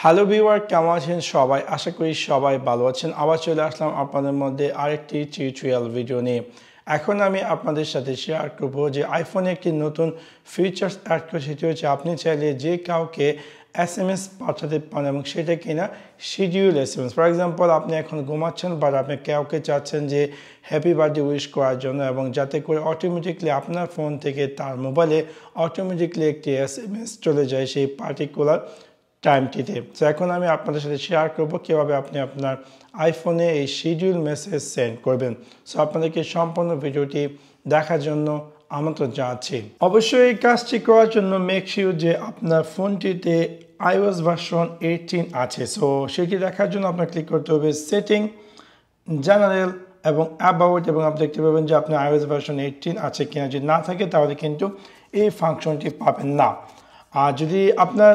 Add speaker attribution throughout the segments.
Speaker 1: Hello viewer, কেমন আছেন সবাই? আশা করি সবাই ভালো আছেন। আবার চলে আসলাম আপনাদের মধ্যে আরেকটি টিউটোরিয়াল ভিডিও নিয়ে। এখন আমি আপনাদের সাথে শেয়ার করব যে আইফোনে একটি নতুন ফিচার্স অ্যাড করে, সেটি হচ্ছে আপনি চাইলে যে কাউকে SMS পাঠাতে পারেন এবং সেটা কিনা শিডিউল SMS। ফর এক্সাম্পল, আপনি এখন ঘুমাচ্ছেন বাট আপনি কাউকে চাচ্ছেন যে হ্যাপি বার্থডে উইশ করার জন্য, এবং যাতে করে অটোমেটিকলি আপনার ফোন থেকে তার মোবাইলে অটোমেটিকলি একটি SMS চলে যায় সেই পার্টিকুলার টাইমটিতে। তো এখন আমি আপনাদের সাথে শেয়ার করব কীভাবে আপনি আপনার আইফোনে এই শিডিউল মেসেজ সেন্ড করবেন। সো আপনাদেরকে সম্পূর্ণ ভিডিওটি দেখার জন্য আমন্ত্রণ জানাচ্ছি। অবশ্যই এই কাজটি করার জন্য মেক শিওর যে আপনার ফোনটিতে iOS ভার্সন 18 আছে। সো সেটি দেখার জন্য আপনার ক্লিক করতে হবে সেটিং, জেনারেল এবং অ্যাবাউট, এবং আপনি দেখতে পাবেন যে আপনার iOS ভার্সন 18 আছে কিনা। যদি না থাকে তাহলে কিন্তু এই ফাংশনটি পাবেন না। আর যদি আপনার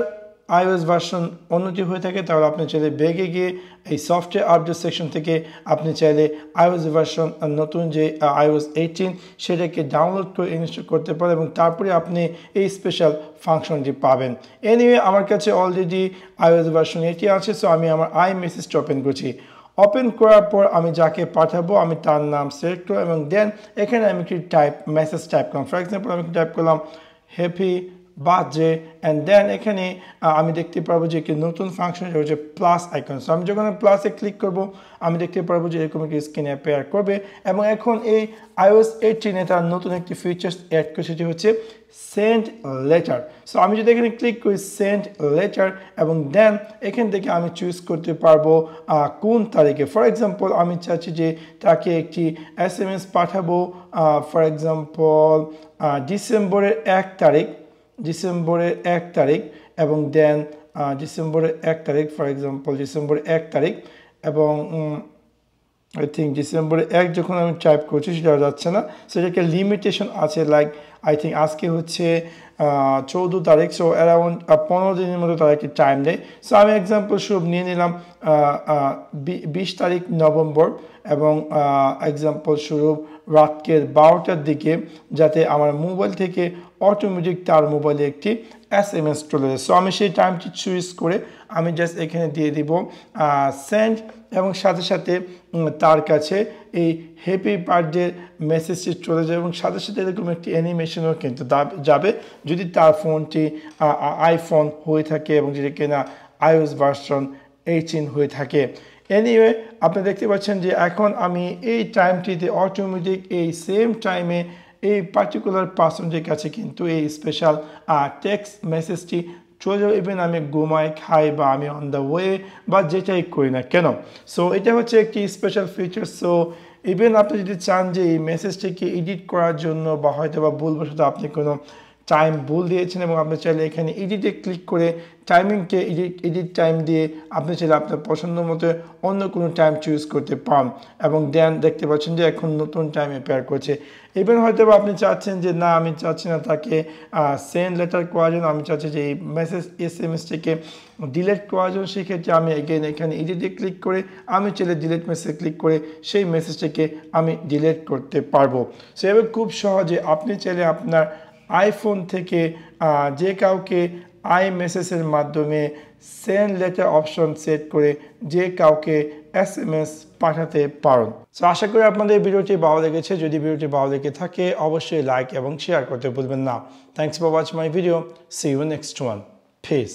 Speaker 1: iOS ভার্সন অন্যটি হয়ে থাকে তাহলে আপনি চাইলে বেগে গিয়ে এই সফটওয়্যার আপডেট সেকশন থেকে আপনি চাইলে iOS ভার্সন নতুন যে iOS 18 সেটাকে ডাউনলোড করে ইনস্টল করতে পারেন, এবং তারপরে আপনি এই স্পেশাল ফাংশনটি পাবেন। এনিওয়ে, আমার কাছে অলরেডি iOS ভার্সন 18 আছে। সো আমি আমার iMessage ওপেন করছি। ওপেন করার পর আমি যাকে পাঠাবো আমি তার নাম সিলেক্ট করব, এবং দেন এখানে আমি একটি মেসেজ টাইপ করলাম। ফর এক্সাম্পল, আমি টাইপ করলাম হ্যাপি বার্থডে, অ্যান্ড দেন এখানে আমি দেখতে পারবো যে একটি নতুন ফাংশন হচ্ছে প্লাস আইকন। সো আমি যখন প্লাসে ক্লিক করব আমি দেখতে পারবো যে এরকম একটি স্ক্রিনে অ্যাপিয়ার করবে, এবং এখন এই iOS 18 তার নতুন একটি ফিচার্স অ্যাড করে, সেটি হচ্ছে সেন্ড লেটার। সো আমি যদি এখানে ক্লিক করি সেন্ড লেটার, এবং দেন এখান থেকে আমি চুজ করতে পারবো কোন তারিখে। ফর এক্সাম্পল, আমি চাচ্ছি যে তাকে একটি SMS পাঠাবো ফর এক্সাম্পল ডিসেম্বরের 1 তারিখ, এবং দেন ডিসেম্বরের 1 তারিখ, ফর এক্সাম্পল ডিসেম্বরের 1 তারিখ, এবং আই থিঙ্ক ডিসেম্বরের 1 যখন আমি টাইপ করছি সেটা যাচ্ছে না। সেটাকে লিমিটেশন আছে, লাইক আই থিঙ্ক আজকে হচ্ছে 14 তারিখ। সো অ্যারাউন্ড 15 দিনের মতো তারা একটি টাইম দেয়। সো আমি এক্সাম্পল স্বরূপ নিয়ে নিলাম 20 তারিখ নভেম্বর, এবং এক্সাম্পল স্বরূপ রাতকের 12টার দিকে, যাতে আমার মোবাইল থেকে অটোমেটিক তার মোবাইলে একটি SMS চলে যায়। সো আমি সেই টাইমটি চুজ করে আমি জাস্ট এখানে দিয়ে দিব সেন্ড, এবং সাথে সাথে তার কাছে এই হ্যাপি বার্থডে মেসেজটি চলে যাবে, এবং সাথে সাথে এরকম একটি অ্যানিমেশনও কিন্তু যাবে যদি তার ফোনটি আইফোন হয়ে থাকে এবং যদি কিনা iOS ভার্সন 18 হয়ে থাকে। এনিওয়ে, আপনি দেখতে পাচ্ছেন যে এখন আমি এই টাইমটিতে অটোমেটিক এই সেম টাইমে এই পার্টিকুলার পার্সনটির কাছে কিন্তু এই স্পেশাল টেক্সট মেসেজটি চলে যাবে, ইভেন আমি ঘুমাই, খাই, বা আমি অন দ্য ওয়ে, বা যেটাই করি না কেন। সো এটা হচ্ছে একটি স্পেশাল ফিচার। সো ইভেন আপনি যদি চান যে এই মেসেজটিকে এডিট করার জন্য, বা হয়তো বা ভুলবশত আপনি কোনো টাইম ভুল দিয়েছেন, এবং আপনি চাইলে এখানে এডিটে ক্লিক করে টাইমিংকে এডিট টাইম দিয়ে আপনি চাইলে আপনার পছন্দ মতো অন্য কোনো টাইম চুজ করতে পান, এবং দেন দেখতে পাচ্ছেন যে এখন নতুন টাইম অ্যাপিয়ার করছে। ইভেন হয়তো বা আপনি চাচ্ছেন যে না, আমি চাচ্ছি না তাকে সেন্ড লেটার করার জন্য, আমি চাচ্ছি যে এই SMS-টিকে ডিলিট করার জন্য। সেক্ষেত্রে আমি এখানে এডিটে ক্লিক করে আমি চাইলে ডিলিট মেসেজ ক্লিক করে সেই মেসেজটিকে আমি ডিলিট করতে পারবো। সেভাবে খুব সহজে আপনি চাইলে আপনার আইফোন থেকে যে কাউকে iMessageর মাধ্যমে সেন্ড লেটার অপশন সেট করে যে কাউকে SMS পাঠাতে পারেন। সো আশা করি আপনাদের ভিডিওটি ভালো লেগেছে। যদি ভিডিওটি ভালো লেগে থাকে অবশ্যই লাইক এবং শেয়ার করতে ভুলবেন না। Thanks for watching my video. See you next one. Piece.